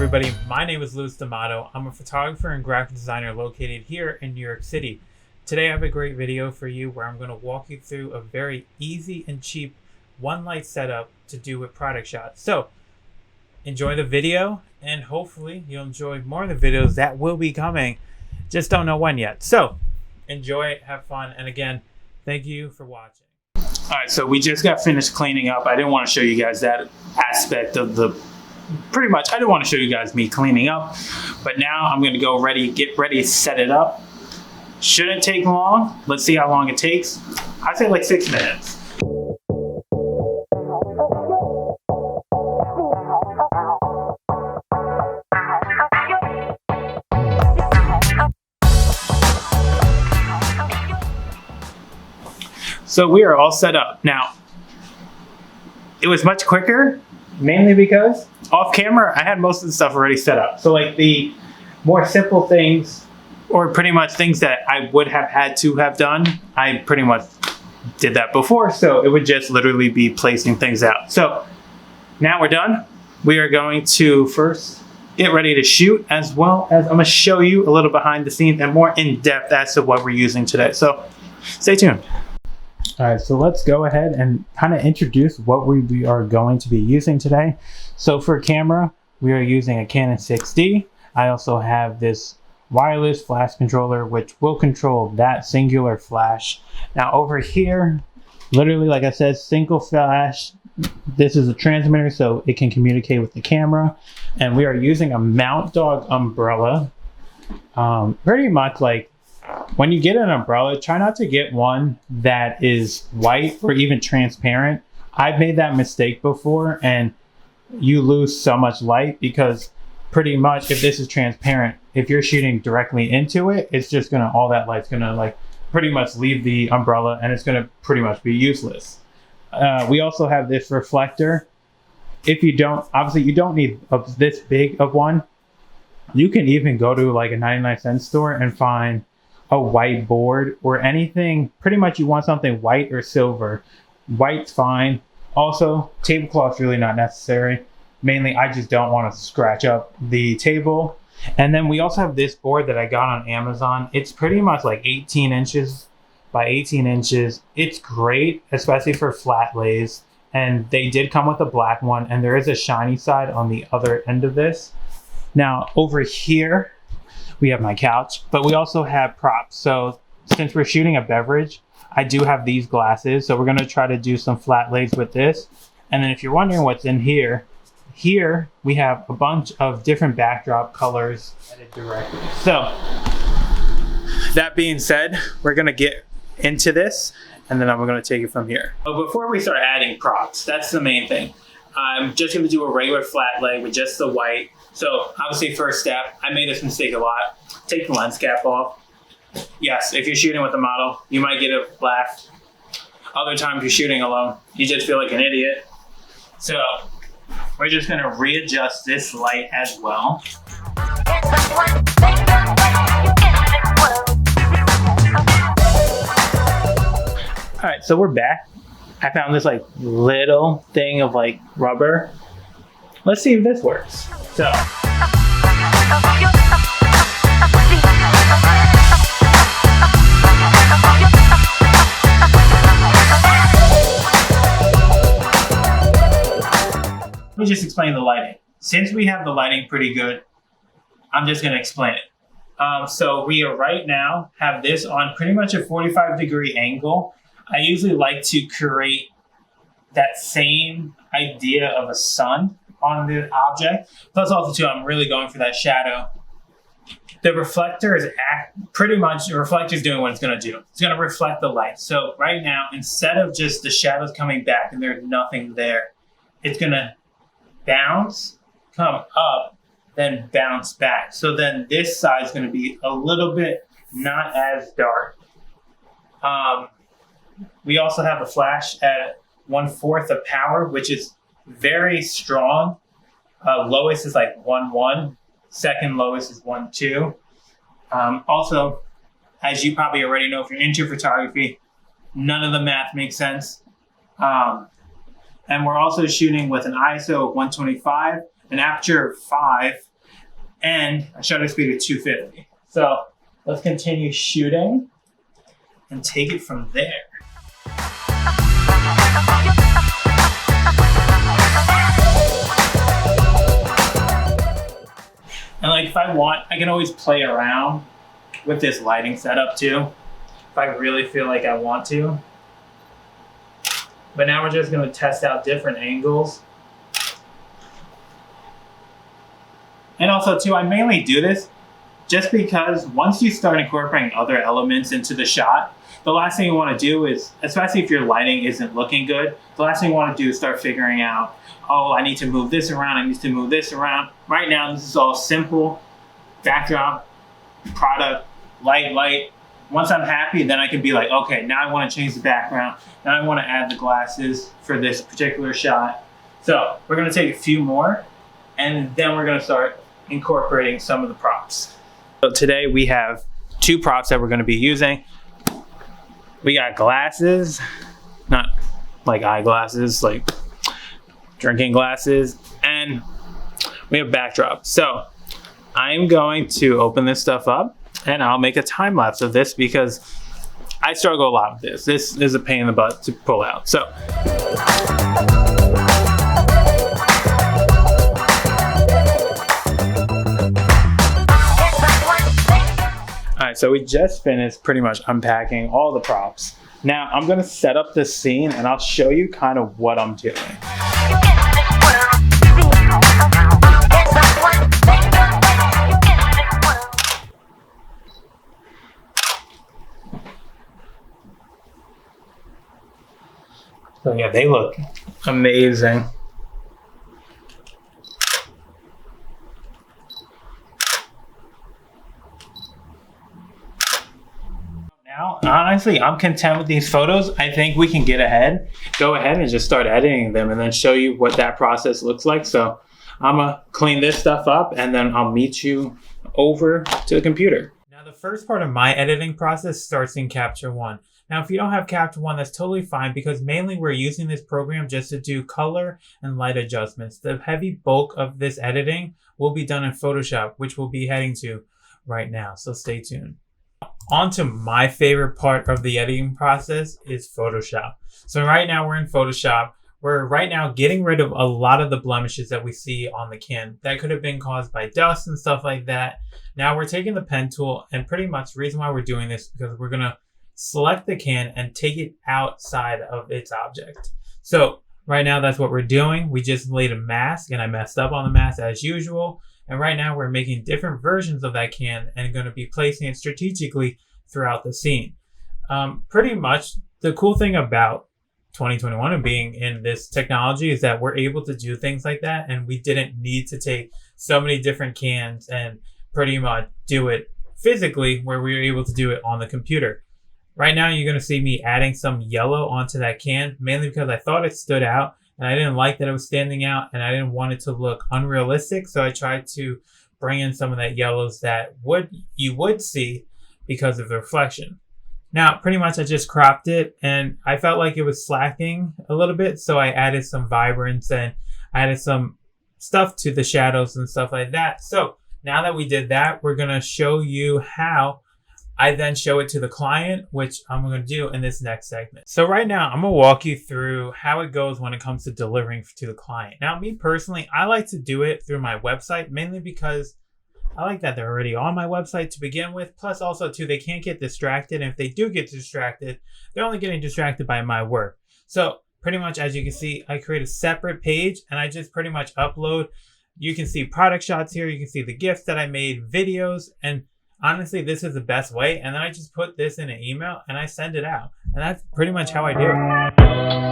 everybody, my name is Luis D'Amato. I'm a photographer and graphic designer located here in New York City. Today I have a great video for you where I'm going to walk you through a very easy and cheap one light setup to do with product shots. So enjoy the video and hopefully you'll enjoy more of the videos that will be coming. Just don't know when yet. So enjoy, have fun, and again, thank you for watching. All right, so we just got finished cleaning up. I didn't want to show you guys that aspect of the pretty much, I didn't want to show you guys me cleaning up, but now I'm going to go get ready to set it up. Shouldn't take long. Let's see how long it takes. I'd say like 6 minutes. So we are all set up. Now, it was much quicker, mainly because off camera, I had most of the stuff already set up. So like the more simple things, or pretty much things that I would have had to have done, I pretty much did that before. So it would just literally be placing things out. So now we're done. We are going to first get ready to shoot, as well as I'm gonna show you a little behind the scenes and more in depth as to what we're using today. So stay tuned. All right, so let's go ahead and kind of introduce what we are going to be using today. So for camera, we are using a Canon 6D. I also have this wireless flash controller, which will control that singular flash. Now over here, literally, like I said, single flash. This is a transmitter, so it can communicate with the camera. And we are using a Mount Dog umbrella. Pretty much like, when you get an umbrella, try not to get one that is white or even transparent. I've made that mistake before and you lose so much light because pretty much if this is transparent, if you're shooting directly into it, it's just gonna, all that light's gonna like pretty much leave the umbrella and it's gonna pretty much be useless. We also have this reflector. If you don't, obviously you don't need this big of one. You can even go to like a 99-cent store and find a white board or anything. Pretty much you want something white or silver. White's fine. Also, tablecloth's really not necessary. Mainly, I just don't want to scratch up the table. And then we also have this board that I got on Amazon. It's pretty much like 18 inches by 18 inches. It's great, especially for flat lays. And they did come with a black one, and there is a shiny side on the other end of this. Now, over here, we have my couch, but we also have props. So since we're shooting a beverage, I do have these glasses. So we're going to try to do some flat lays with this. And then if you're wondering what's in here, here we have a bunch of different backdrop colors added directly. So that being said, we're going to get into this and then we're going to take it from here. But before we start adding props, that's the main thing. I'm just going to do a regular flat lay with just the white. So obviously first step, I made this mistake a lot. Take the lens cap off. Yes, if you're shooting with a model, you might get it black. Other times you're shooting alone, you just feel like an idiot. So we're just gonna readjust this light as well. All right, so we're back. I found this like little thing of like rubber. Let's see if this works. So. Let me just explain the lighting. Since we have the lighting pretty good, I'm just gonna explain it. So we are right now have this on pretty much a 45-degree angle. I usually like to create that same idea of a sun on the object. Plus also too, I'm really going for that shadow. The reflector is pretty much, the reflector is doing what it's gonna do. It's gonna reflect the light. So right now, instead of just the shadows coming back and there's nothing there, it's gonna bounce, come up, then bounce back. So then this side is gonna be a little bit not as dark. We also have a flash at 1/4 of power, which is very strong. Lowest is like 1.1. Second lowest is 1.2. Also, as you probably already know, if you're into photography, none of the math makes sense. And we're also shooting with an ISO of 125, an aperture of 5, and a shutter speed of 250. So let's continue shooting and take it from there. And like if I want, I can always play around with this lighting setup too, if I really feel like I want to. But now we're just gonna test out different angles. And also too, I mainly do this just because once you start incorporating other elements into the shot, the last thing you want to do is, especially if your lighting isn't looking good, the last thing you want to do is start figuring out, oh, I need to move this around, I need to move this around. Right now, this is all simple. Backdrop, product, light. Once I'm happy, then I can be like, okay, now I want to change the background. Now I want to add the glasses for this particular shot. So we're going to take a few more, and then we're going to start incorporating some of the props. So today we have 2 props that we're going to be using. We got glasses, not like eyeglasses, like drinking glasses, and we have backdrop. So I'm going to open this stuff up and I'll make a time lapse of this because I struggle a lot with this. This is a pain in the butt to pull out. So so we just finished pretty much unpacking all the props. Now I'm gonna set up this scene and I'll show you kind of what I'm doing. So yeah, they look amazing. Now, honestly, I'm content with these photos. I think we can go ahead and just start editing them and then show you what that process looks like. So I'm gonna clean this stuff up and then I'll meet you over to the computer. Now the first part of my editing process starts in Capture One. Now if you don't have Capture One, that's totally fine because mainly we're using this program just to do color and light adjustments. The heavy bulk of this editing will be done in Photoshop, which we'll be heading to right now, so stay tuned. On to my favorite part of the editing process is Photoshop. So right now we're in Photoshop. We're right now getting rid of a lot of the blemishes that we see on the can that could have been caused by dust and stuff like that. Now we're taking the pen tool, and pretty much the reason why we're doing this is because we're gonna select the can and take it outside of its object. So right now that's what we're doing. We just laid a mask and I messed up on the mask as usual. And right now we're making different versions of that can and going to be placing it strategically throughout the scene. Pretty much the cool thing about 2021 and being in this technology is that we're able to do things like that. And we didn't need to take so many different cans and pretty much do it physically where we were able to do it on the computer. Right now, you're going to see me adding some yellow onto that can, mainly because I thought it stood out and I didn't like that it was standing out and I didn't want it to look unrealistic. So I tried to bring in some of that yellows that you would see because of the reflection. Now, pretty much I just cropped it and I felt like it was slacking a little bit. So I added some vibrance and I added some stuff to the shadows and stuff like that. So now that we did that, we're going to show you how I then show it to the client, which I'm going to do in this next segment. So right now, I'm going to walk you through how it goes when it comes to delivering to the client. Now, me personally, I like to do it through my website, mainly because I like that they're already on my website to begin with. Plus also, too, they can't get distracted. And if they do get distracted, they're only getting distracted by my work. So pretty much, as you can see, I create a separate page and I just pretty much upload. You can see product shots here. You can see the gifts that I made, videos, and honestly, this is the best way. And then I just put this in an email and I send it out. And that's pretty much how I do it.